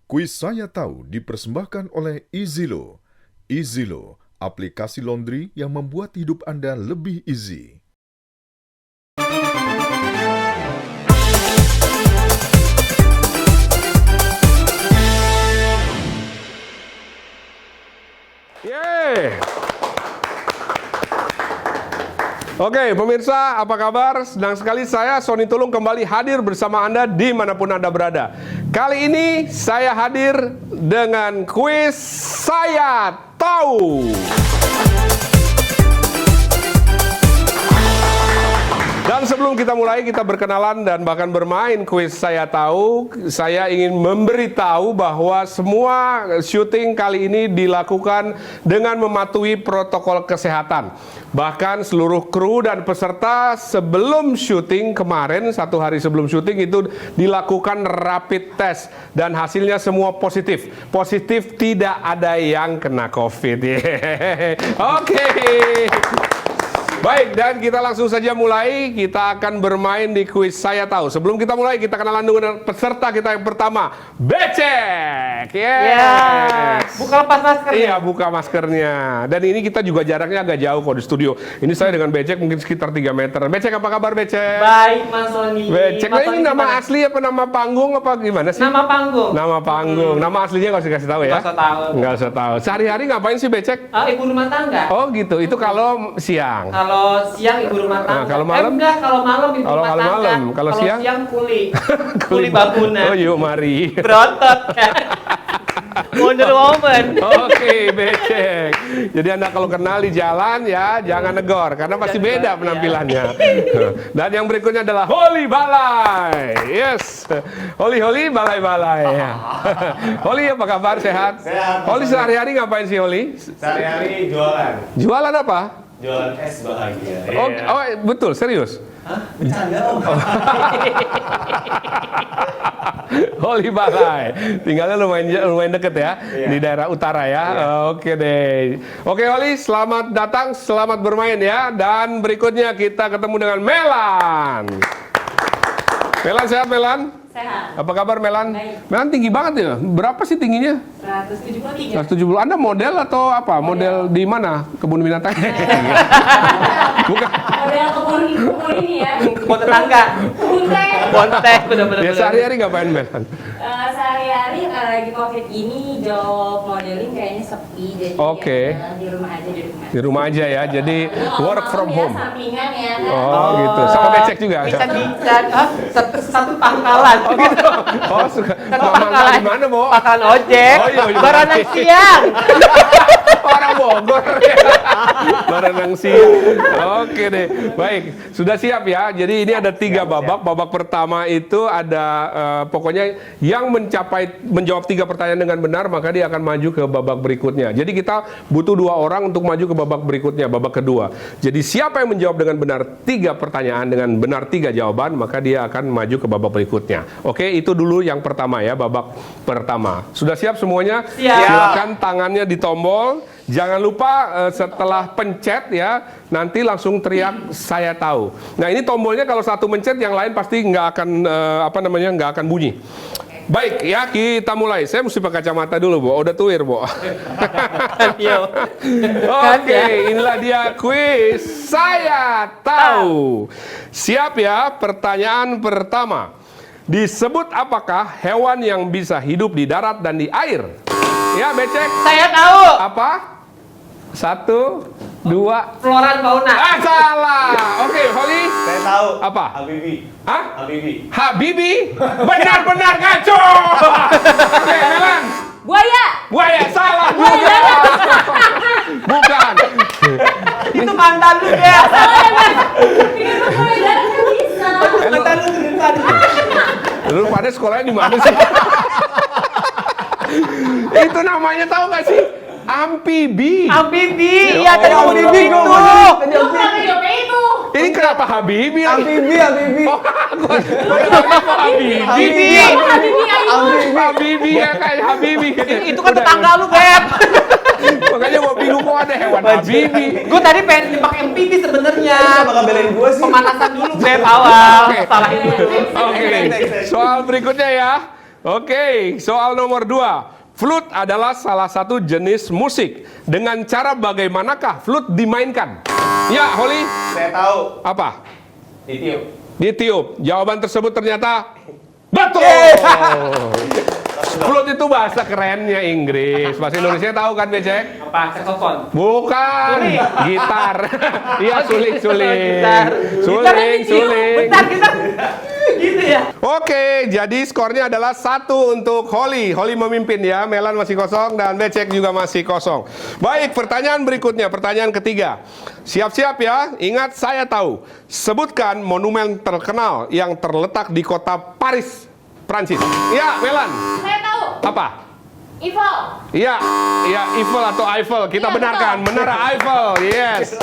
Kuis Saya Tahu dipersembahkan oleh Easylo. Easylo, aplikasi laundry yang membuat hidup Anda lebih easy. Yeay. Oke, pemirsa, apa kabar? Senang sekali saya, Sony Tulung, kembali hadir bersama Anda dimanapun Anda berada. Kali ini saya hadir dengan kuis Saya Tahu. Dan sebelum kita mulai, kita berkenalan dan bahkan bermain kuis Saya Tahu, saya ingin memberitahu bahwa semua syuting kali ini dilakukan dengan mematuhi protokol kesehatan. Bahkan seluruh kru dan peserta sebelum syuting kemarin, 1 hari sebelum syuting itu dilakukan rapid test. Dan hasilnya semua positif. Positif, tidak ada yang kena COVID. Oke. Baik, dan kita langsung saja mulai. Kita akan bermain di kuis Saya Tahu. Sebelum kita mulai, kita kenalan dengan peserta kita yang pertama, Becek. Yes. Buka lepas maskernya. Iya, buka maskernya. Dan ini kita juga jaraknya agak jauh kok di studio. Ini saya dengan Becek mungkin sekitar 3 meter. Becek, apa kabar Becek? Baik, Mas Sony. Becek, Mas ini Sony nama gimana? asli apa nama panggung apa gimana sih? Nama panggung. Nama panggung. Nama aslinya nggak usah kasih tahu ya? Nggak usah tahu. Nggak usah tahu. Sehari-hari ngapain sih Becek? Ibu rumah tangga. Oh gitu. Itu kalau siang. Kalau siang ibu rumah tangga. Kalau malam? Enggak, kalau malam ibu Kalau rumah tangga. malam. Kalau siang? kuli. Kuli bangunan. Oh yuk mari. Berotot kan. Wonder Woman. Oke, Becek. Jadi Anda kalau kenal di jalan ya jangan negor karena pasti Jangan beda negor, penampilannya. Dan yang berikutnya adalah Holly Balai. Yes. Holly Balai. Holly, apa kabar? Sehat? Sehat. Holly sehari-hari ngapain sih Holly? Sehari-hari jualan. Jualan apa? Jualan es bahagia. Oh, betul, serius. Hah? Bercanda om. Holly Balai, tinggalnya lumayan deket ya, Iya. di daerah utara ya. Iya. Oke deh. Oke Holly, selamat datang, selamat bermain ya. Dan berikutnya kita ketemu dengan Melan. Melan, sehat Melan? Sehat. Apa kabar Melan? Baik. Melan tinggi banget ya. Berapa sih tingginya? 173. 170. Anda model atau apa? Model di mana? Kebun binatang? Bukan. Model kebun ini ya. Kebun tetangga. Kebun teh. Kontek bener-bener. Ya sehari-hari ngapain Melan? Sehari-hari lagi COVID ini job modeling kayaknya sepi jadi Oke. ya, di rumah aja. Di rumah aja ya. Jadi work from Ya, home. sampingan ya kan. Oh gitu. Sama Becek juga. Bican-bican. Satu pangkalan. Oh gitu. Oh suka. Satu Mangkal pangkalan. di mana, Bo? Pangkalan ojek. Oh, iya, iya. Baranang siang. Orang Bogor. Barenang siang. Oke deh. Baik, sudah siap ya. Jadi ini ada 3 babak. Babak pertama itu ada pokoknya yang menjawab 3 pertanyaan dengan benar maka dia akan maju ke babak berikutnya. Jadi kita butuh 2 orang untuk maju ke babak berikutnya, babak kedua. Jadi siapa yang menjawab dengan benar 3 pertanyaan dengan benar 3 jawaban maka dia akan maju ke babak berikutnya. Oke, itu dulu yang pertama ya, babak pertama. Sudah siap semuanya? Siap. Silakan tangannya ditombol. Jangan lupa setelah pencet ya, nanti langsung teriak saya tahu. Nah ini tombolnya kalau satu mencet, yang lain pasti nggak akan nggak akan bunyi. Baik ya, kita mulai. Saya mesti pakai kacamata dulu, Bo. Udah tuir, Bo. Yo. Oke, inilah dia kuis Saya Tahu. Siap ya, pertanyaan pertama. Disebut apakah hewan yang bisa hidup di darat dan di air? Ya, Becek. Saya tahu. Apa? 1, 2. Flora dan fauna. Salah. Oke, Holly. Saya tahu. Apa? Habibi. Hah? Habibi. Habibi? Benar-benar ngaco. Oke, Melan. Buaya, salah. Bukan. Itu mantan lu ya. Pikir lu mulai dari kan bisa. Mantan lu tadi. Lu pada sekolahnya di mana sih? Itu namanya tahu gak sih? Amfibi. Amfibi. Ya Iya, tadi Allah. Amfibi gitu. Lu kenapa jawabnya itu? Ini kenapa Habibi lagi? Habibi. Oh, gua kenapa Habibi? Habibi. Habibi Ayu. Habibi ya kayak Habibi. Itu kan tetangga lu, Beb. Makanya gua bingung kok ada hewan Habibi. Gue tadi pengen dipakai MPV sebenarnya. Kenapa nggak belain gua sih? Pemanasan dulu, Beb, awal. Oke. Salah ini. Oke. Soal berikutnya ya. Oke, soal nomor 2. Flute adalah salah satu jenis musik. Dengan cara bagaimanakah flute dimainkan? Ya, Holly. Saya tahu. Apa? Ditiup. Ditiup. Jawaban tersebut ternyata betul. Flute itu bahasa kerennya Inggris. Bahasa Indonesia tahu kan, Becek? Apa? Saxophone. Bukan. Gitar. Iya, suling. Gitar. Suling. Bentar, kita. Gitu ya. Oke, jadi skornya adalah 1 untuk Holly. Holly memimpin ya, Melan masih kosong dan Becek juga masih kosong. Baik, pertanyaan berikutnya, pertanyaan ketiga. Siap-siap ya, ingat saya tahu. Sebutkan monumen terkenal yang terletak di kota Paris, Prancis. Ya, Melan. Saya tahu. Apa? Eiffel. Iya, Eiffel atau Eiffel. Kita Iya, benarkan, betul. Menara Eiffel. Yes.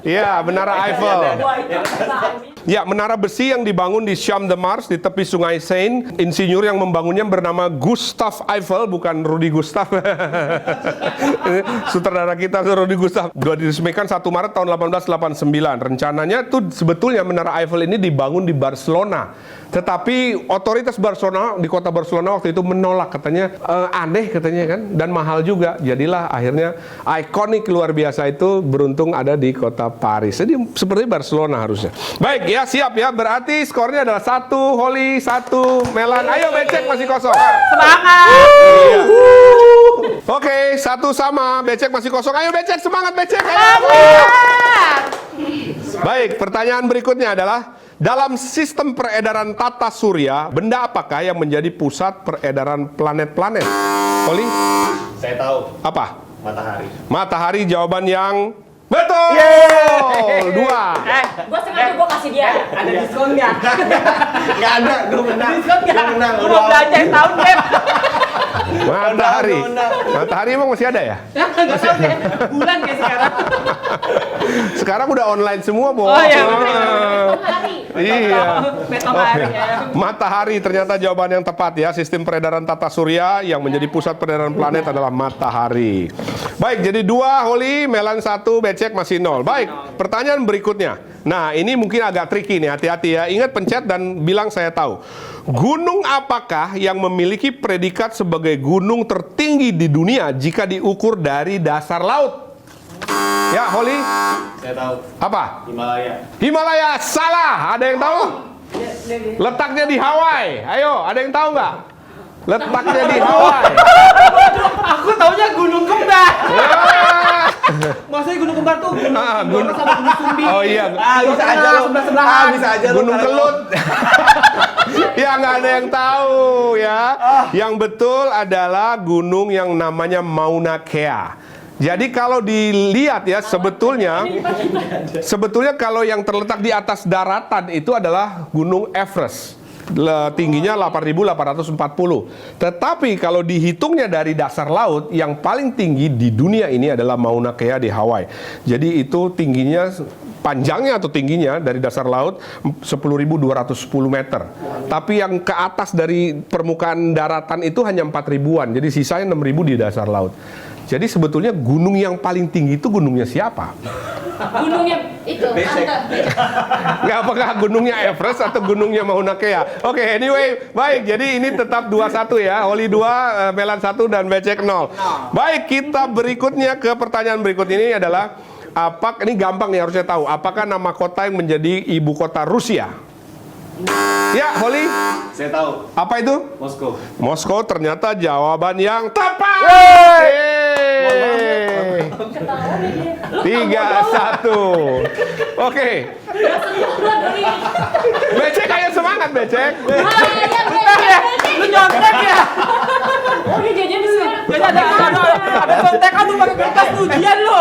Iya, Menara Eiffel. Wah, itu apa? Ya, menara besi yang dibangun di Champ de Mars di tepi Sungai Seine. Insinyur yang membangunnya bernama Gustave Eiffel, bukan Rudi Gustav. Sutradara kita Rudi Gustav. Diresmikan 1 Maret tahun 1889. Rencananya tuh sebetulnya Menara Eiffel ini dibangun di Barcelona. Tetapi otoritas Barcelona di kota Barcelona waktu itu menolak, katanya aneh katanya kan, dan mahal juga. Jadilah akhirnya ikonik luar biasa itu beruntung ada di kota Paris. Jadi seperti Barcelona harusnya. Baik ya, siap ya. Berarti skornya adalah 1 Holly, 1 Melan. Ayo Becek masih kosong. Semangat. Iya. Oke, 1 sama. Becek masih kosong. Ayo Becek, semangat Becek. Ayo. Baik, pertanyaan berikutnya adalah dalam sistem peredaran tata surya, benda apakah yang menjadi pusat peredaran planet-planet? Holly? Saya tahu. Apa? Matahari. Matahari jawaban yang betul. 2. Gue sengaja gue kasih dia. Ada diskon nggak? Nggak ada, gue menang. Diskon nggak? Gue menang. Gue mau belanja tahun Beb. Matahari. Matahari emang masih ada ya? Nggak tahu deh. Bulan kayak sekarang. Sekarang udah online semua, Bo. Oh iya, Matahari. Iya. Matahari ya. Matahari ternyata jawaban yang tepat ya. Sistem peredaran tata surya yang menjadi pusat peredaran planet adalah matahari. Baik, jadi 2 Holly, Melan 1, Becek masih 0. Baik, pertanyaan berikutnya. Nah, ini mungkin agak tricky nih, hati-hati ya. Ingat pencet dan bilang saya tahu. Gunung apakah yang memiliki predikat sebagai gunung tertinggi di dunia jika diukur dari dasar laut? Ya, Holly. Saya tahu. Apa? Himalaya. Himalaya, salah. Ada yang tahu? Letaknya di Hawaii. Ayo, ada yang tahu nggak? Letaknya di Hawaii. Aku taunya Gunung Kembar. Ah. Maksudnya Gunung Kembar tuh Gunung Ah, Sindoro sama Gunung Sumbi. Oh iya. Bisa aja lo. Sebelah-sebelahan. Bisa aja lo. Gunung Kelut. Ya, nggak ada yang tahu ya. Yang betul adalah gunung yang namanya Mauna Kea. Jadi kalau dilihat ya, sebetulnya kalau yang terletak di atas daratan itu adalah Gunung Everest. Tingginya 8.840. Tetapi kalau dihitungnya dari dasar laut, yang paling tinggi di dunia ini adalah Mauna Kea di Hawaii. Jadi itu tingginya, panjangnya atau tingginya dari dasar laut 10.210 meter. Tapi yang ke atas dari permukaan daratan itu hanya 4.000-an. Jadi sisanya 6.000 di dasar laut. Jadi sebetulnya gunung yang paling tinggi itu gunungnya siapa? Gunungnya itu, Ante. Nggak, apakah gunungnya Everest atau gunungnya Mauna Kea? Oke, anyway, baik. Jadi ini tetap 2-1 ya. Holly 2, Melan 1, dan Becek 0. Baik, kita berikutnya ke pertanyaan berikut ini adalah, ini gampang nih, harusnya tahu. Apakah nama kota yang menjadi ibu kota Rusia? Ya, Holly? Saya tahu. Apa itu? Moskow. Moskow ternyata jawaban yang tepat. Yeay. 3-1. Oke. Becek, ayo semangat Becek. Lu nyontek ya? Oh, dia jajan di sini. Jadi ada contekan tuh pakai kertas ujian lu.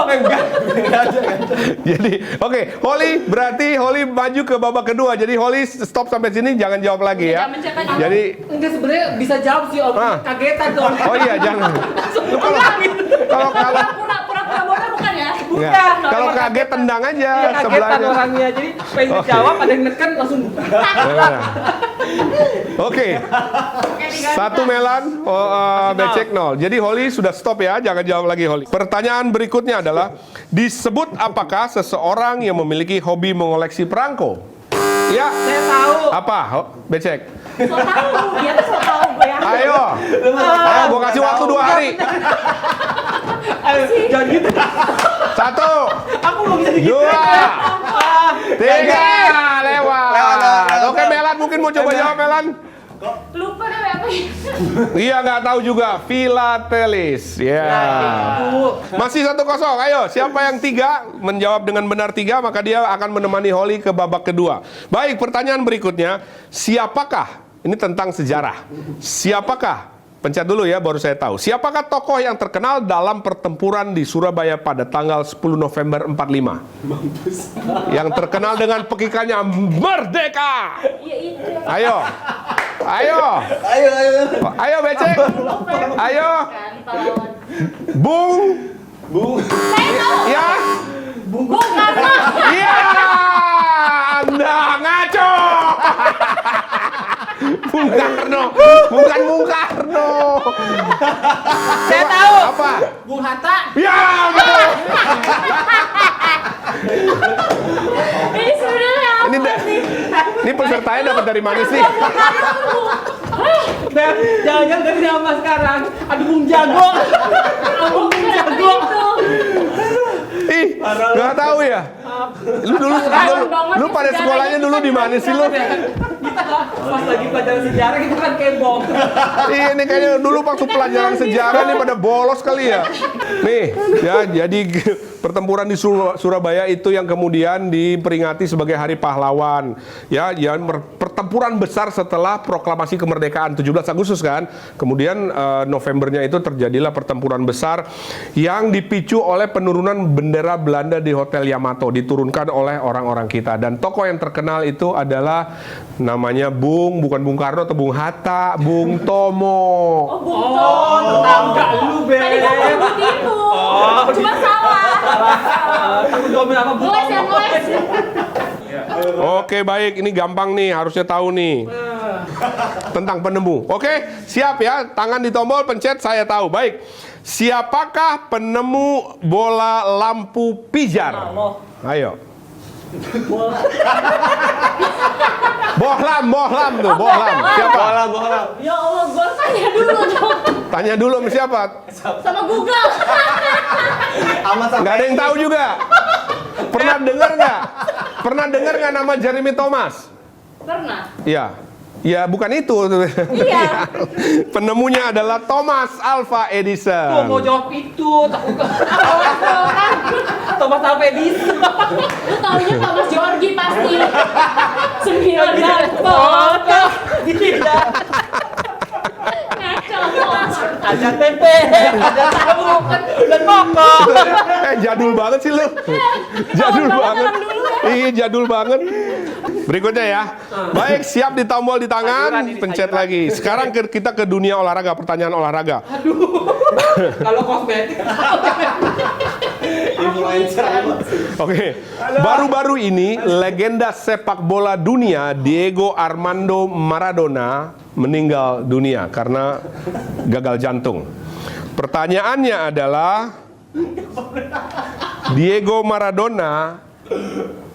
Jadi, oke, Holly, berarti Holly maju ke babak kedua. Jadi Holly stop sampai sini, jangan jawab lagi ya. Jadi, Enggak, sebenarnya bisa jawab sih, Om. Ah. Kagetan dong. oh iya, jangan. Lu kalau Pura-pura bodoh bukan ya? Nggak. Bukan. Kalau kaget tendang aja Iya, kagetan sebelahnya. orangnya. Jadi pengen Oke. jawab, ada yang neken langsung. Oke. 1 Melan, Becek 0. Jadi Holly sudah stop ya, jangan jawab lagi Holly. Pertanyaan berikutnya adalah, disebut apakah seseorang yang memiliki hobi mengoleksi perangko? Ya. Saya tahu. Apa? Becek. So tahu, dia tuh so tahu gue ya. Ayo, gua kasih waktu 2 hari. Ayo, jangan gitu. 1, Aku belum bisa gitu. 2, 3, lewat. Oke, Melan mungkin mau coba jawab, Melan. Lupa deh apa ya? Iya, nggak tahu juga. Filatelis. Ya. Masih 1-0. Ayo, siapa yang 3 menjawab dengan benar 3, maka dia akan menemani Holly ke babak kedua. Baik, pertanyaan berikutnya. Siapakah? Ini tentang sejarah. Siapakah? Pencet dulu ya, baru saya tahu. Siapakah tokoh yang terkenal dalam pertempuran di Surabaya pada tanggal 10 November 45? Yang terkenal dengan pekikannya Merdeka. Iya itu. Ayo Becek. Ayo. Kan pahlawan. Bung. Ya. Bung Karno. Iya. Anda ngaco. Bung Karno. Bukan Bung Karno. Saya tahu. Apa? Bung Hatta. Ya, betul. Ini sebenarnya apa sih? Ini pesertanya dapat dari mana sih? Beb, jangan-jangan dari zaman sekarang. Aduh, Bung Jago. Bung Jago. Ih, nggak tahu ya. Lu pada sekolahnya dulu di mana sih lu? Kita pas lagi pelajaran sejarah kita kan kebong. Iya, ini kayaknya dulu waktu pelajaran sejarah nih pada bolos kali ya. Nih, ya jadi pertempuran di Surabaya itu yang kemudian diperingati sebagai Hari Pahlawan. Ya, pertempuran besar setelah proklamasi kemerdekaan 17 Agustus kan. Kemudian Novembernya itu terjadilah pertempuran besar yang dipicu oleh penurunan bendera Belanda di Hotel Yamato, diturunkan oleh orang-orang kita. Dan tokoh yang terkenal itu adalah namanya bukan Bung Karno atau Bung Hatta, Bung Tomo. Oh, Bung Tomo. Tetangga lu, Beb. Tadi kan nyebutinmu. Cuma salah. Takut ngomong apa Bung Ngeles ya, Tomo. ngeles. Oke, baik, ini gampang nih, harusnya tahu nih. Tentang penemu. Oke, siap ya. Tangan di tombol, pencet, saya tahu. Baik. Siapakah penemu bola lampu pijar? Ayo. Bohlam tuh, bohlam. Siapa? Bola. Ya Allah, gue tanya dulu dong. Tanya dulu sama siapa? Sama Google. Nggak ada yang tahu juga. Pernah dengar nggak nama Jeremy Thomas? Pernah. Iya. Ya, bukan itu. Iya. Penemunya adalah Thomas Alva Gua Edison. mau jawab itu, takut Thomas Alva Edison. Lu taunya Thomas Georgi pasti. 9 foto. Tidak. Ngaco. Ada tempe, ada tahu, dan pokok. Jadul banget sih lu. Jadul banget. Iya, jadul banget. Berikutnya ya. Baik, siap di tombol di tangan, pencet lagi. Sekarang kita ke dunia olahraga, pertanyaan olahraga. Kalau kosmetik. Influencer. Oke. Baru-baru ini legenda sepak bola dunia Diego Armando Maradona meninggal dunia karena gagal jantung. Pertanyaannya adalah Diego Maradona,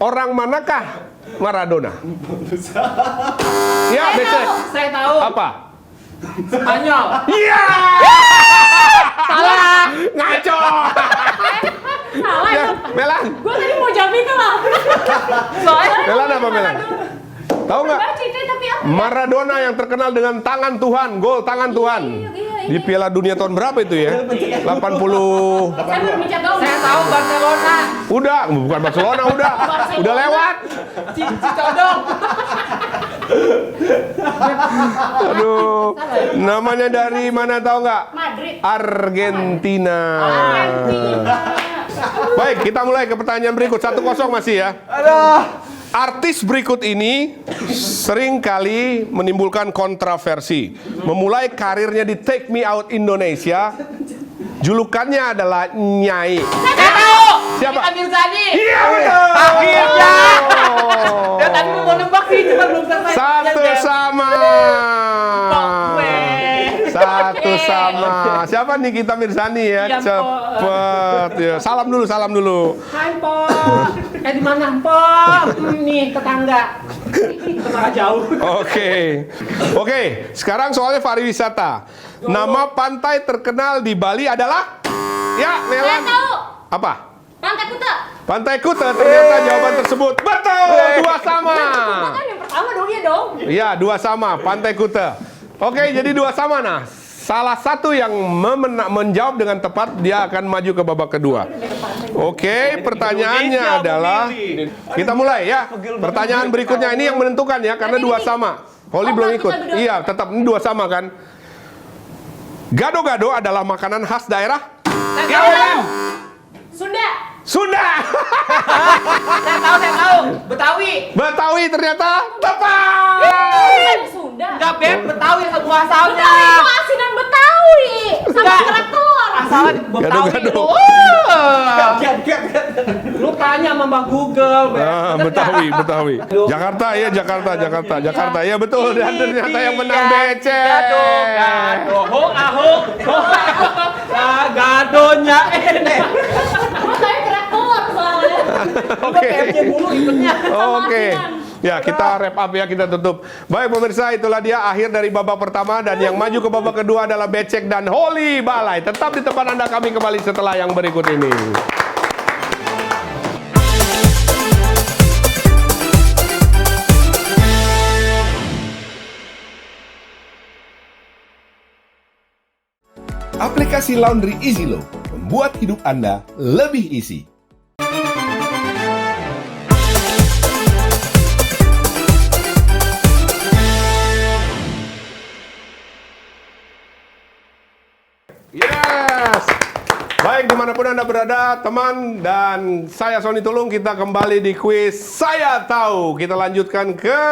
orang manakah Maradona? Ya, Becek. Saya tahu. Apa? Spanyol. Iya. Salah. Ngaco. Salah Ya, itu. Melan. Gue tadi mau jawab itu loh. Soalnya Melan apa Melan? Tahu nggak? baca itu tapi apa? Maradona yang terkenal dengan tangan Tuhan, gol tangan Tuhan. Di Piala Dunia tahun berapa itu ya? 80. Saya belum bicara dong. Saya tahu Barcelona. Udah, bukan Barcelona, udah lewat. Cicodong. Aduh, namanya dari mana tahu nggak? Madrid. Argentina. Baik, kita mulai ke pertanyaan berikut. 1-0 masih ya. Artis berikut ini sering kali menimbulkan kontroversi. Memulai karirnya di Take Me Out Indonesia, julukannya adalah Nyai. Saya tahu. Siapa? Nikita Mirzani. Iya betul. Akhirnya. Ya tadi mau nembak sih, cuma belum selesai. Satu sama. Satu sama. Siapa Nikita Mirzani ya? Iya, Cepet. Ya. Salam dulu. Hai, Po. Di mana, Po? Nih, tetangga. Setengah jauh. Oke, sekarang soalnya pariwisata. Nama pantai terkenal di Bali adalah? Ya, Saya Nelan. tahu. Apa? Pantai Kuta. Pantai Kuta, ternyata jawaban tersebut betul, 2 sama. Kan yang pertama dong ya dong. Iya, 2 sama, Pantai Kuta. Oke, jadi 2 sama. Nah, salah satu yang menjawab dengan tepat, dia akan maju ke babak kedua. Oke, pertanyaannya adalah, kita mulai ya. Pertanyaan berikutnya ini yang menentukan ya, karena 2 sama. Holly belum ikut. Iya, tetap ini 2 sama kan. Gado-gado adalah makanan khas daerah? Ya, Nelan. Sunda. Sunda. Saya tahu. Betawi. Betawi ternyata tepat. Sunda. Enggak, Beb. Betawi satu asalnya. Betawi itu asinan Betawi. Sama kerak telur. Asalnya Betawi. Gado-gado. Lu tanya sama Mbak Google, Beb. Betawi. Jakarta ya, Jakarta ya betul. Dan ternyata yang menang becek. Gado. Gadonya enak. Betawi kerak telur soalnya. Oke. PFC mulu ikutnya. Oke. Ya, kita wrap up ya, kita tutup. Baik pemirsa, itulah dia akhir dari babak pertama, dan yang maju ke babak kedua adalah Becek dan Holly Balai. Tetap di tempat Anda, kami kembali setelah yang berikut ini. Aplikasi Laundry EasyLo membuat hidup Anda lebih easy. Yes. Baik, dimanapun Anda berada, teman, dan saya Sony Tulung, kita kembali di kuis Saya Tahu. Kita lanjutkan ke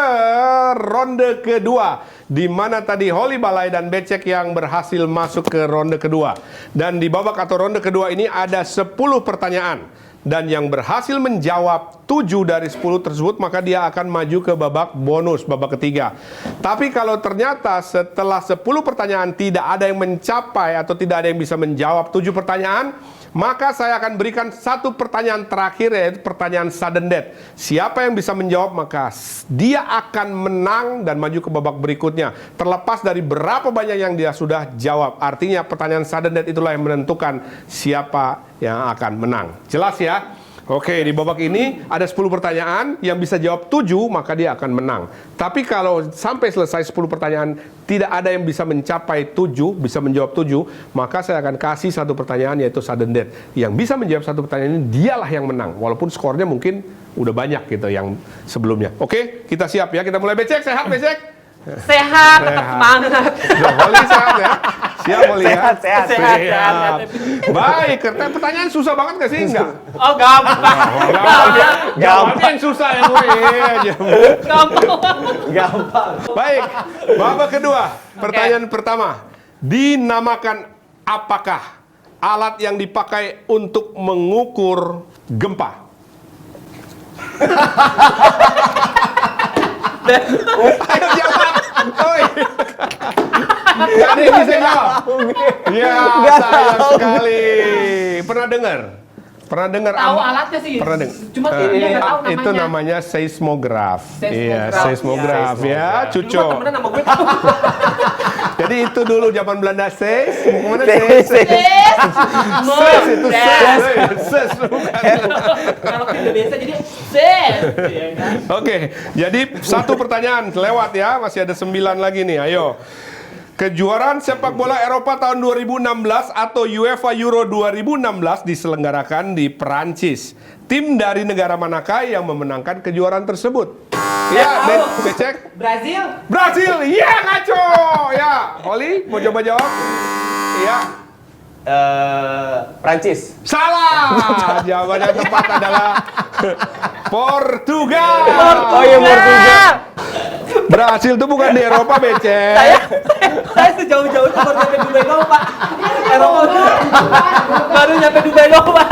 ronde kedua, di mana tadi Holly Balai dan Becek yang berhasil masuk ke ronde kedua. Dan di babak atau ronde kedua ini ada 10 pertanyaan. Dan yang berhasil menjawab 7 dari 10 tersebut, maka dia akan maju ke babak bonus, babak ketiga. Tapi kalau ternyata setelah 10 pertanyaan tidak ada yang mencapai atau tidak ada yang bisa menjawab 7 pertanyaan, maka saya akan berikan 1 pertanyaan terakhir, yaitu pertanyaan sudden death. Siapa yang bisa menjawab, maka dia akan menang dan maju ke babak berikutnya, terlepas dari berapa banyak yang dia sudah jawab. Artinya pertanyaan sudden death itulah yang menentukan siapa yang akan menang. Jelas ya? Oke, di babak ini ada 10 pertanyaan, yang bisa jawab 7 maka dia akan menang. Tapi kalau sampai selesai 10 pertanyaan tidak ada yang bisa mencapai 7, bisa menjawab 7, maka saya akan kasih 1 pertanyaan, yaitu sudden death. Yang bisa menjawab 1 pertanyaan ini dialah yang menang, walaupun skornya mungkin udah banyak gitu yang sebelumnya. Oke, kita siap ya, kita mulai. Becek, sehat Becek? Sehat, tetap semangat. Holly sehat ya? Siap Holly ya? Sehat. Baik, pertanyaan susah banget gak sih? Enggak? Oh, gampang. Jawabnya yang susah ya gue. Gampang. Baik, babak kedua. Pertanyaan pertama. Dinamakan apakah alat yang dipakai untuk mengukur gempa? Ayo jawab. Oi. Gak ada yang bisa jawab. Ya, sayang sekali. Pernah dengar? Tahu alatnya sih. Pernah dengar? Cuma dia nggak tahu namanya. Itu namanya seismograf. Iya, seismograf ya, Lu cucok. temenan sama gue tahu. Jadi itu dulu zaman Belanda ses. Mana ses? Ses. Itu ses. Kalau kita biasa jadi ses. Iya kan? Oke, jadi 1 pertanyaan lewat ya, masih ada 9 lagi nih, ayo. Kejuaraan sepak bola Eropa tahun 2016 atau UEFA Euro 2016 diselenggarakan di Perancis. Tim dari negara manakah yang memenangkan kejuaraan tersebut? Ya, Becek. Brazil. Iya ngaco. Ya, Holly mau coba jawab? Iya. Prancis. Salah. Jawaban yang tepat adalah Portugal. Oh iya, Portugal. Brasil itu bukan di Eropa, Becek. Saya sejauh-jauh itu baru nyampe Dubai doang, Pak. Eropa baru nyampe Dubai doang, Pak.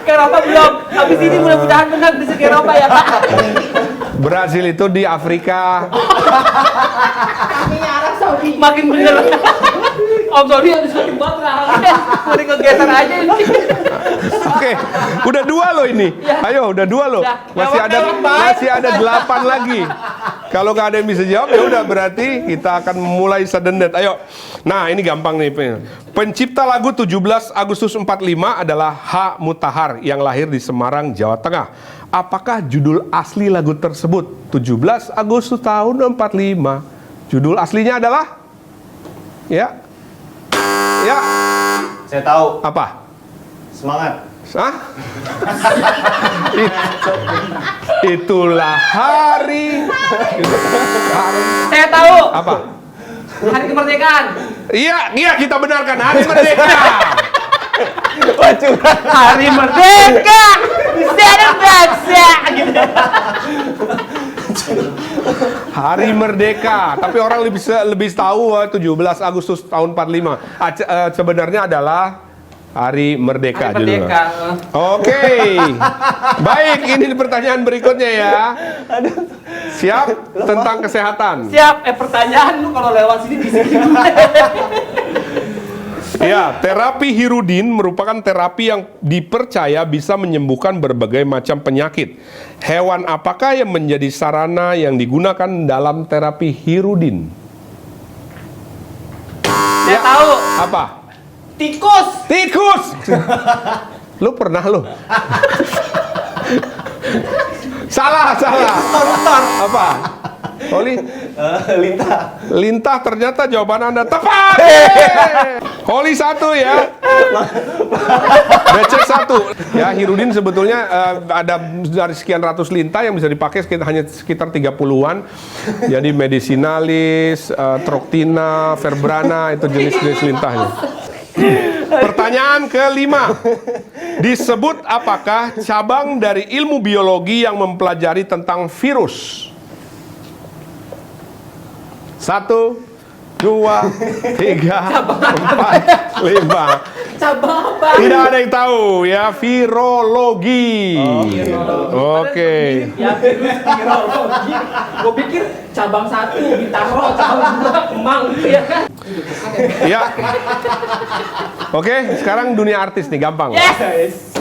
Ke Eropa belum. Habis ini mudah-mudahan menang bisa ke Eropa ya, Pak. Brasil itu di Afrika. Makin bener. Om Dodi harus sakit banget rahangnya. Mending ngegeser aja ini. Oke, udah 2 loh ini. Ayo, udah 2 loh. Udah. Masih ada 8 lagi. Kalau nggak ada yang bisa jawab, ya udah berarti kita akan mulai sedendet. Ayo. Nah, ini gampang nih. Pencipta lagu 17 Agustus 45 adalah H. Mutahar yang lahir di Semarang, Jawa Tengah. Apakah judul asli lagu tersebut? 17 Agustus tahun 45. Judul aslinya adalah? Ya. Ya. Saya tahu. Apa? Semangat. Hah? Itulah hari. Saya tahu. Apa? Hari kemerdekaan. Iya, kita benarkan hari merdeka. Hari merdeka. Bisa bangsa gitu. Hari merdeka. Tapi orang lebih tahu 17 Agustus tahun 45. Sebenarnya adalah Hari Merdeka Hari judulnya. merdeka. Oke. Baik, ini pertanyaan berikutnya ya. Siap tentang kesehatan. Siap. Pertanyaan lu kalau lewat sini bisa. Ya, terapi Hirudin merupakan terapi yang dipercaya bisa menyembuhkan berbagai macam penyakit. Hewan apakah yang menjadi sarana yang digunakan dalam terapi Hirudin? Saya tahu. Apa? Tikus. Tikus! Lu pernah lu? Salah. Apa? Holi? Lintah. Lintah, ternyata jawaban Anda tepat. Holi 1 ya. Becek 1. Ya, Hirudin sebetulnya ada dari sekian ratus lintah yang bisa dipakai hanya sekitar 30-an. Jadi medisinalis, troctina, verbrana, itu jenis-jenis lintahnya. Pertanyaan kelima. Disebut apakah cabang dari ilmu biologi yang mempelajari tentang virus? 1, 2, 3, 4, 5. Cabang apa? Tidak ada yang tahu ya, virologi. Oke. Ya virus virologi. Gue pikir cabang 1 ditaruh, cabang 2 emang ya kan. Ya. Oke, sekarang dunia artis nih, gampang. Yes.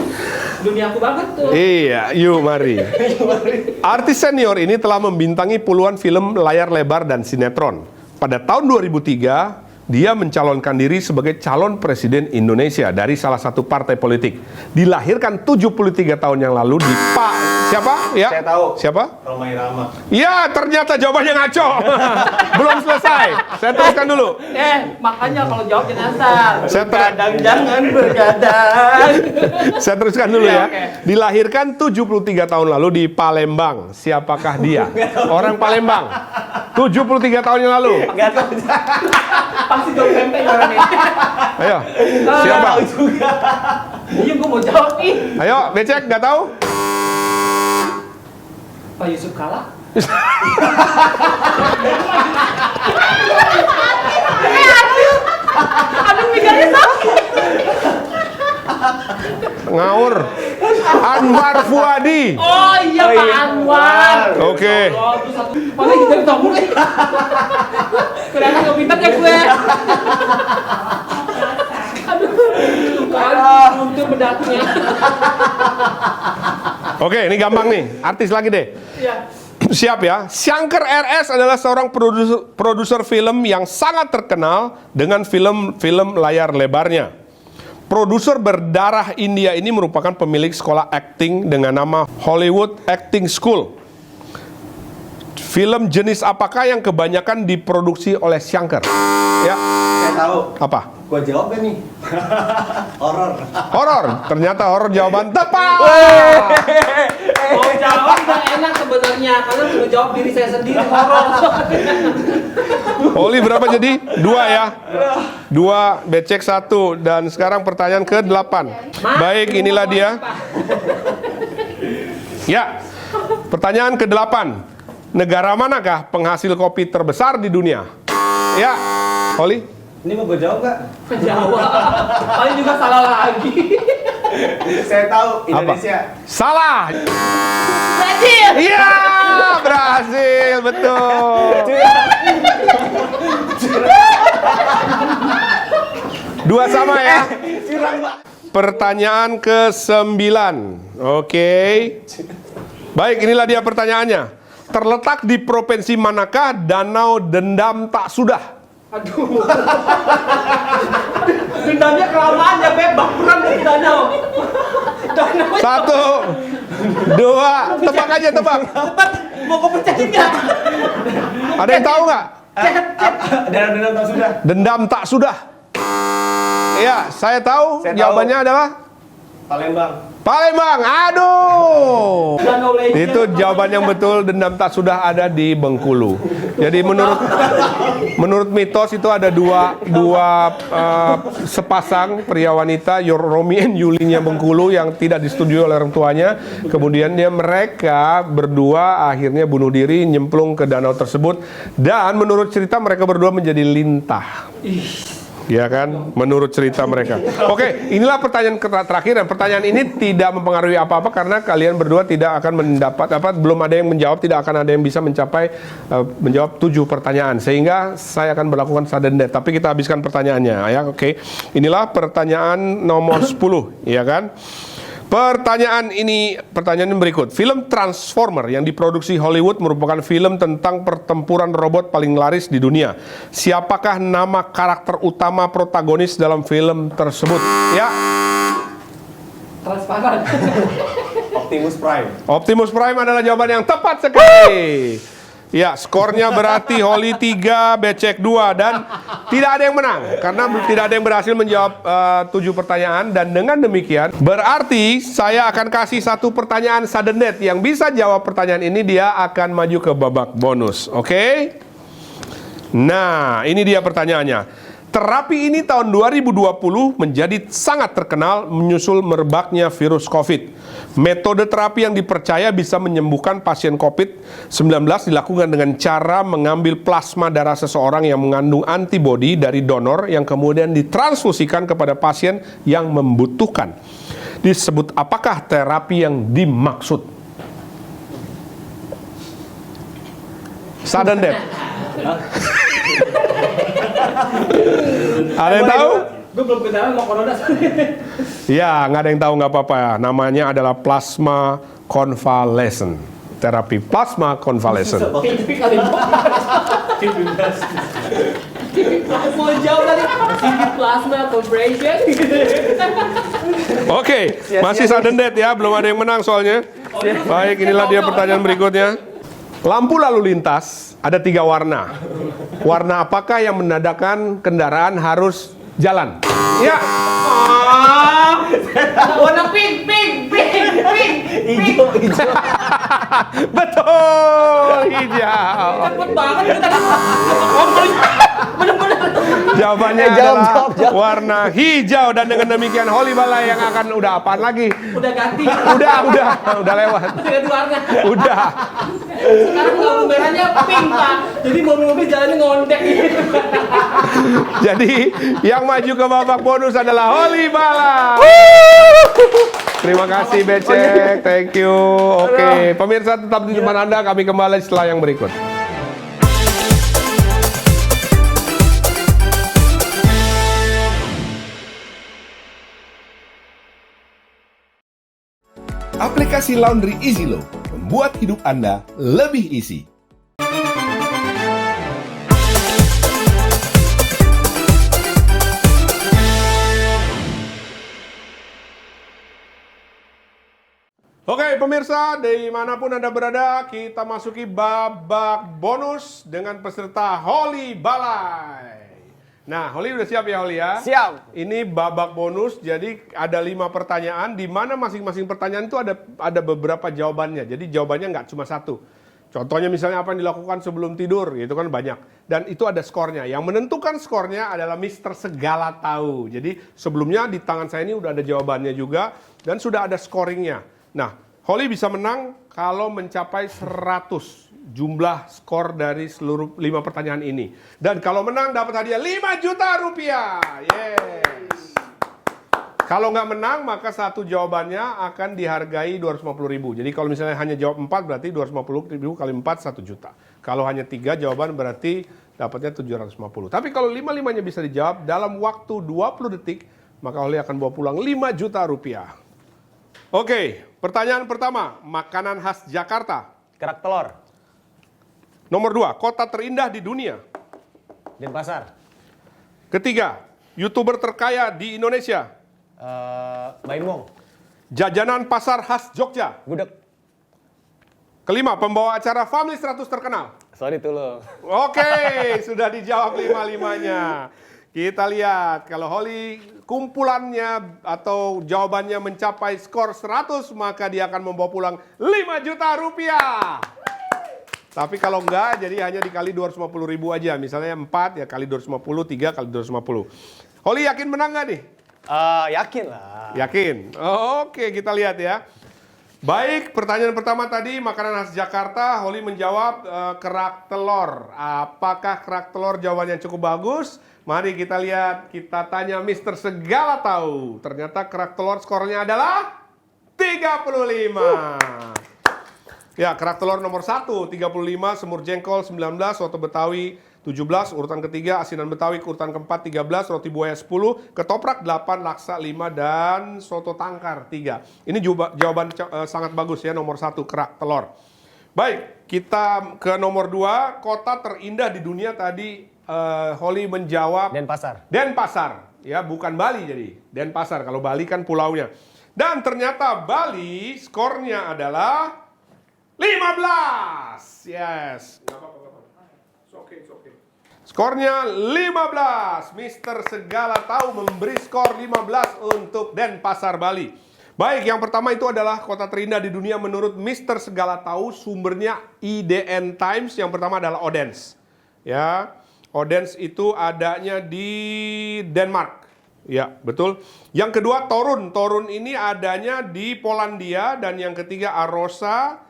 Dunia aku banget tuh. Iya, yuk mari. Artis senior ini telah membintangi puluhan film layar lebar dan sinetron. Pada tahun 2003, dia mencalonkan diri sebagai calon presiden Indonesia dari salah satu partai politik. Dilahirkan 73 tahun yang lalu di siapa? Ya. Saya tahu. Siapa? Rhoma Irama. Ya, ternyata jawabannya ngaco. Belum selesai. Saya teruskan dulu. Makanya kalau jawab jangan asal. Saya Begadang jangan begadang. Saya teruskan dulu ya. Oke. Dilahirkan 73 tahun lalu di Palembang. Siapakah dia? Orang Palembang. 73 tahun yang lalu. Enggak tahu. Pasti jawab tempe orang ini. Ayo. Siapa? Iya, gue mau jawab nih. Ayo, Becek, nggak tahu? Pak Yusuf Kala. Aduh, mikirnya sakit. Ngawur. Anwar Fuadi. Oh iya, Pak Anwar. Oke. Oh, itu satu. Paling kita ketemu nih. Kelihatan gak pintar ya gue. Aduh, kan untuk bedaknya. Oke, ini gampang nih. Artis lagi deh. Iya. Siap ya. Shankar RS adalah seorang produser film yang sangat terkenal dengan film-film layar lebarnya. Produser berdarah India ini merupakan pemilik sekolah akting dengan nama Hollywood Acting School. Film jenis apakah yang kebanyakan diproduksi oleh Shankar? Ya. Saya tahu. Apa? Gua jawab nih. Horor. Horor. Ternyata horor jawaban tepat. Mau jawab udah enak sebenarnya, karena udah jawab diri saya sendiri horor. Oli berapa jadi? 2 ya. 2, Becek 1. Dan sekarang pertanyaan ke-8. Baik, inilah dia. Ya. Pertanyaan ke-8. Negara manakah penghasil kopi terbesar di dunia? Ya. Oli? Ini mau gue jawab gak? Jawab. Paling juga salah lagi. Saya tahu. Indonesia. Salah. Brazil. Iya, berhasil, betul. Dua sama ya. Pertanyaan ke-9. Oke. Baik, inilah dia pertanyaannya. Terletak di provinsi manakah Danau Dendam Tak Sudah? Aduh. Dendamnya kelamaan ya, Beb. Baperan dari danau. Danau. 1, 2, tebak aja, tebak. Cepat, mau kau percayain nggak? Ada yang tahu nggak? Danau tak sudah. Dendam Tak Sudah. Iya, saya tahu. Saya tahu. Jawabannya adalah Palembang. Palembang. Aduh. Danau Legend. Itu jawaban yang betul. Dendam Tak Sudah ada di Bengkulu. Jadi menurut mitos itu ada dua sepasang pria wanita, Romi and Yulinya Bengkulu, yang tidak disetujui oleh orang tuanya. Kemudian mereka berdua akhirnya bunuh diri, nyemplung ke danau tersebut. Dan menurut cerita mereka berdua menjadi lintah. Ya kan, menurut cerita mereka. Oke, inilah pertanyaan terakhir, dan pertanyaan ini tidak mempengaruhi apa-apa karena kalian berdua tidak akan mendapat belum ada yang menjawab, tidak akan ada yang bisa mencapai menjawab 7 pertanyaan, sehingga saya akan berlakukan sudden death. Tapi kita habiskan pertanyaannya ya. Oke. Inilah pertanyaan nomor 10, ya kan? Pertanyaan berikut. Film Transformer yang diproduksi Hollywood merupakan film tentang pertempuran robot paling laris di dunia. Siapakah nama karakter utama protagonis dalam film tersebut? Ya. Transparan. Optimus Prime. Optimus Prime adalah jawaban yang tepat sekali. Ya, skornya berarti Holly 3, Becek 2, dan tidak ada yang menang karena tidak ada yang berhasil menjawab 7 pertanyaan. Dan dengan demikian berarti saya akan kasih 1 pertanyaan sudden death. Yang bisa jawab pertanyaan ini dia akan maju ke babak bonus. Oke? Nah, ini dia pertanyaannya. Terapi ini tahun 2020 menjadi sangat terkenal menyusul merebaknya virus COVID. Metode terapi yang dipercaya bisa menyembuhkan pasien COVID-19 dilakukan dengan cara mengambil plasma darah seseorang yang mengandung antibodi dari donor yang kemudian ditransfusikan kepada pasien yang membutuhkan. Disebut apakah terapi yang dimaksud? Sudden death. Ada yang tahu? Gue belum kenalan mau corona. Ya, nggak ada yang tahu, nggak apa-apa ya. Namanya adalah plasma convalescent. Terapi plasma convalescent. Tapi kali mau jauh tadi. Plasma compression. Oke, masih sudden death ya. Belum ada yang menang soalnya. Baik, inilah dia pertanyaan berikutnya. Lampu lalu lintas ada 3 warna. Warna apakah yang menandakan kendaraan harus jalan? Ya. Warna pink. Hijau. Betul, hijau. Cepet banget kita. Bener-bener. Jawabannya adalah warna hijau, dan dengan demikian Holly Balai yang akan udah apaan lagi? Udah ganti. Udah lewat. Udah ganti warna. Udah. Sekarang lampu merahnya pink, Pak. Jadi mobil-mobil jalannya ngondek. Jadi yang maju ke babak bonus adalah Holly Bala. Terima kasih Becek, thank you. Oke, pemirsa tetap di depan Anda, kami kembali setelah yang berikut. Aplikasi Laundry EasyLow membuat hidup Anda lebih easy. Oke, pemirsa, dimanapun Anda berada, kita masuki babak bonus dengan peserta Holly Balai. Nah, Holly udah siap ya, Holly ya? Siap. Ini babak bonus, jadi ada 5 pertanyaan, di mana masing-masing pertanyaan itu ada beberapa jawabannya. Jadi jawabannya nggak cuma 1. Contohnya misalnya apa yang dilakukan sebelum tidur, itu kan banyak. Dan itu ada skornya. Yang menentukan skornya adalah Mister Segala Tahu. Jadi sebelumnya di tangan saya ini udah ada jawabannya juga, dan sudah ada scoringnya. Nah, Holly bisa menang kalau mencapai 100 jumlah skor dari seluruh 5 pertanyaan ini. Dan kalau menang dapat hadiah 5 juta rupiah. Yes. Kalau nggak menang maka satu jawabannya akan dihargai 250.000. Jadi kalau misalnya hanya jawab 4 berarti 250.000 kali 4 1 juta. Kalau hanya 3 jawaban berarti dapatnya 750. Tapi kalau 5-5-nya bisa dijawab dalam waktu 20 detik, maka Holly akan bawa pulang 5 juta rupiah. Oke, pertanyaan pertama, makanan khas Jakarta. Kerak telur. Nomor 2, kota terindah di dunia. Denpasar. Ketiga, YouTuber terkaya di Indonesia. Baim Wong. Jajanan pasar khas Jogja. Gudeg. Kelima, pembawa acara Family 100 terkenal. Sorry Tulung. Oke, sudah dijawab 5-5-nya. Kita lihat, kalau Holly kumpulannya atau jawabannya mencapai skor 100, maka dia akan membawa pulang 5 juta rupiah. Tapi kalau enggak, jadi hanya dikali 250.000 aja. Misalnya 4, ya kali 250, 3 kali 250. Holly yakin menang nggak nih? Yakin lah. Yakin? Oke, kita lihat ya. Baik, pertanyaan pertama tadi, makanan khas Jakarta. Holly menjawab kerak telur. Apakah kerak telur jawabannya cukup bagus? Mari kita lihat, kita tanya Mister Segala Tahu. Ternyata kerak telur skornya adalah 35. Ya, kerak telur nomor 1, 35, semur jengkol 19, soto Betawi 17, urutan ketiga, asinan Betawi, urutan keempat 13, roti buaya 10, ketoprak 8, laksa 5, dan soto tangkar 3. Ini jawaban sangat bagus ya, nomor 1, kerak telur. Baik, kita ke nomor 2, kota terindah di dunia tadi Holly menjawab Denpasar. Denpasar, ya bukan Bali jadi. Denpasar, kalau Bali kan pulaunya. Dan ternyata Bali skornya adalah 15. Yes. It's okay. Skornya 15. Mister Segala Tahu memberi skor 15 untuk Denpasar, Bali. Baik, yang pertama itu adalah kota terindah di dunia menurut Mister Segala Tahu, sumbernya IDN Times. Yang pertama adalah Odense. Ya, Odense itu adanya di Denmark. Ya, betul. Yang kedua Torun. Torun ini adanya di Polandia. Dan yang ketiga Arosa.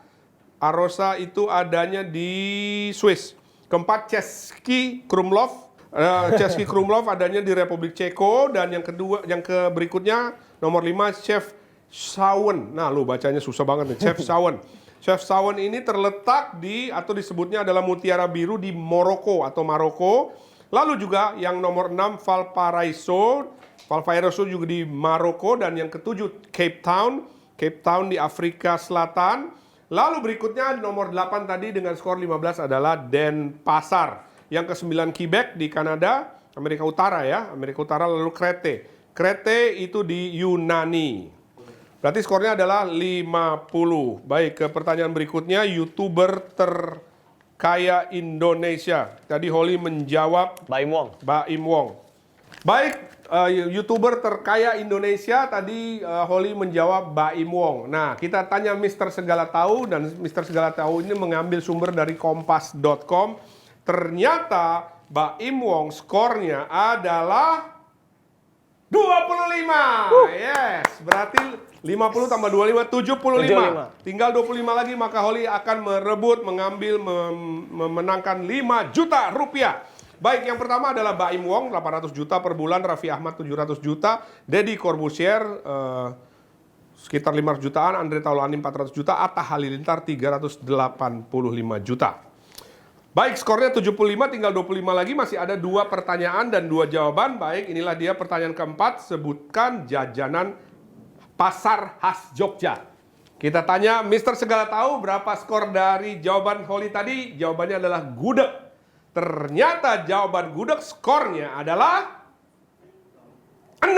Arosa itu adanya di Swiss. Keempat Český Krumlov. Český Krumlov adanya di Republik Ceko. Dan yang kedua, berikutnya nomor 5 Chefchaouen. Nah, lu bacanya susah banget nih. Chefchaouen. Chefchaouen ini terletak di, atau disebutnya adalah Mutiara Biru di Maroko atau Maroko. Lalu juga yang nomor 6 Valparaiso. Valparaiso juga di Maroko. Dan yang ketujuh Cape Town. Cape Town di Afrika Selatan. Lalu berikutnya nomor 8 tadi dengan skor 15 adalah Denpasar. Yang ke-9 Quebec di Kanada, Amerika Utara ya. Amerika Utara, lalu Krete. Krete itu di Yunani. Berarti skornya adalah 50. Baik, ke pertanyaan berikutnya, YouTuber terkaya Indonesia. Tadi Holly menjawab Baim Wong. Baim Wong. Baik, YouTuber terkaya Indonesia, tadi Holly menjawab Baim Wong. Nah, kita tanya Mister Segala Tahu, dan Mister Segala Tahu ini mengambil sumber dari kompas.com. Ternyata Baim Wong skornya adalah 25. Yes, berarti 50 tambah 25, 75. Tinggal 25 lagi, maka Holly akan merebut, mengambil, memenangkan 5 juta rupiah. Baik, yang pertama adalah Baim Wong, 800 juta per bulan, Raffi Ahmad 700 juta, Deddy Corbuzier sekitar 500 jutaan, Andre Taulani 400 juta, Atta Halilintar 385 juta. Baik, skornya 75, tinggal 25 lagi, masih ada 2 pertanyaan dan 2 jawaban. Baik, inilah dia pertanyaan keempat, sebutkan jajanan pasar khas Jogja. Kita tanya Mister Segala Tahu, berapa skor dari jawaban Holly tadi? Jawabannya adalah gudeg. Ternyata jawaban gudeg skornya adalah 0.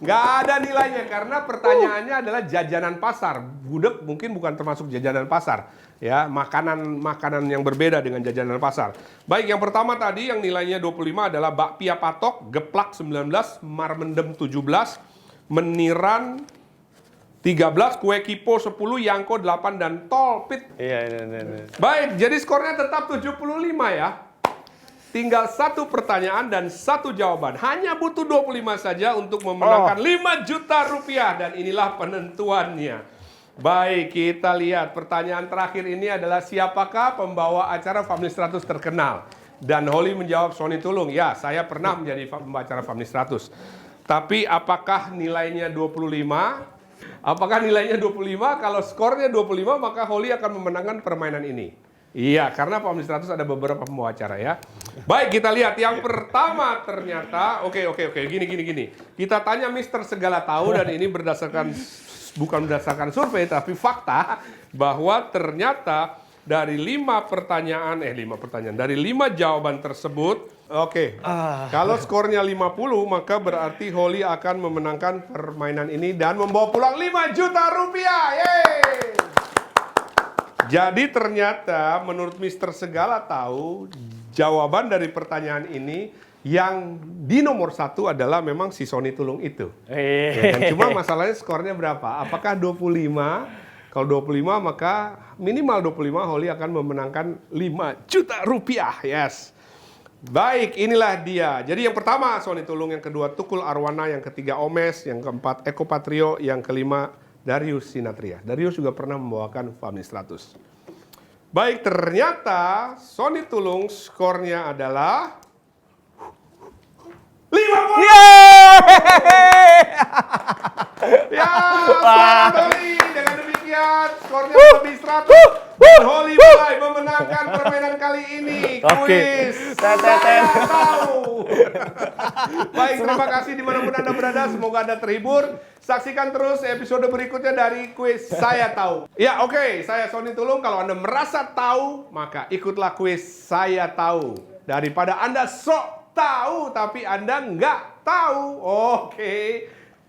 Nggak ada nilainya karena pertanyaannya adalah jajanan pasar. Gudeg mungkin bukan termasuk jajanan pasar. Ya, makanan yang berbeda dengan jajanan pasar. Baik, yang pertama tadi yang nilainya 25 adalah bakpia patok, geplak 19, marmendem 17, meniran 13, kue kipo 10, yangko 8, dan tolpit. Iya. Baik, jadi skornya tetap 75 ya. Tinggal 1 pertanyaan dan 1 jawaban. Hanya butuh 25 saja untuk memenangkan 5 juta rupiah. Dan inilah penentuannya. Baik, kita lihat. Pertanyaan terakhir ini adalah siapakah pembawa acara Family 100 terkenal? Dan Holly menjawab Sony Tulung. Ya, saya pernah menjadi pembawa acara Family 100. Tapi apakah nilainya 25? Apakah nilainya 25? Kalau skornya 25, maka Holly akan memenangkan permainan ini. Iya, karena Family 100 ada beberapa pembawa acara ya. Baik, kita lihat yang pertama ternyata, oke, gini. Kita tanya Mister Segala Tahu dan ini bukan berdasarkan survei tapi fakta bahwa ternyata dari 5 pertanyaan, dari 5 jawaban tersebut, kalau skornya 50 maka berarti Holly akan memenangkan permainan ini dan membawa pulang 5 juta rupiah. Yeay! Jadi ternyata menurut Mister Segala Tahu, jawaban dari pertanyaan ini yang di nomor 1 adalah memang si Sony Tulung itu. Ya kan? Cuma masalahnya skornya berapa? Apakah 25? Kalau 25 maka minimal 25 Holly akan memenangkan 5 juta rupiah. Yes. Baik, inilah dia. Jadi yang pertama Sony Tulung, yang kedua Tukul Arwana, yang ketiga Omes, yang keempat Eko Patrio, yang kelima Darius Sinatria. Darius juga pernah membawakan Family 100. Baik, ternyata Sony Tulung skornya adalah 50. Ya, selamat Holly. Dengan demikian skornya lebih 100. Dan Holly mulai memenangkan permainan kali ini. Kuis Saya Tahu. Baik, terima kasih dimanapun Anda berada. Semoga Anda terhibur. Saksikan terus episode berikutnya dari Kuis Saya Tahu. Ya, saya Sony Tulung. Kalau Anda merasa tahu, maka ikutlah Kuis Saya Tahu. Daripada Anda sok tahu, tapi Anda nggak tahu.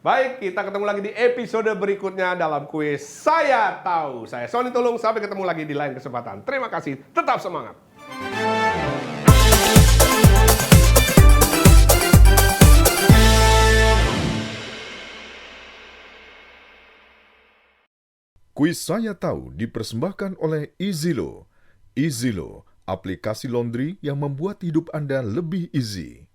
Baik, kita ketemu lagi di episode berikutnya dalam Kuis Saya Tahu. Saya Sony Tulung, sampai ketemu lagi di lain kesempatan. Terima kasih, tetap semangat. Kuis Saya Tahu dipersembahkan oleh Easilo. Easilo, aplikasi laundry yang membuat hidup Anda lebih easy.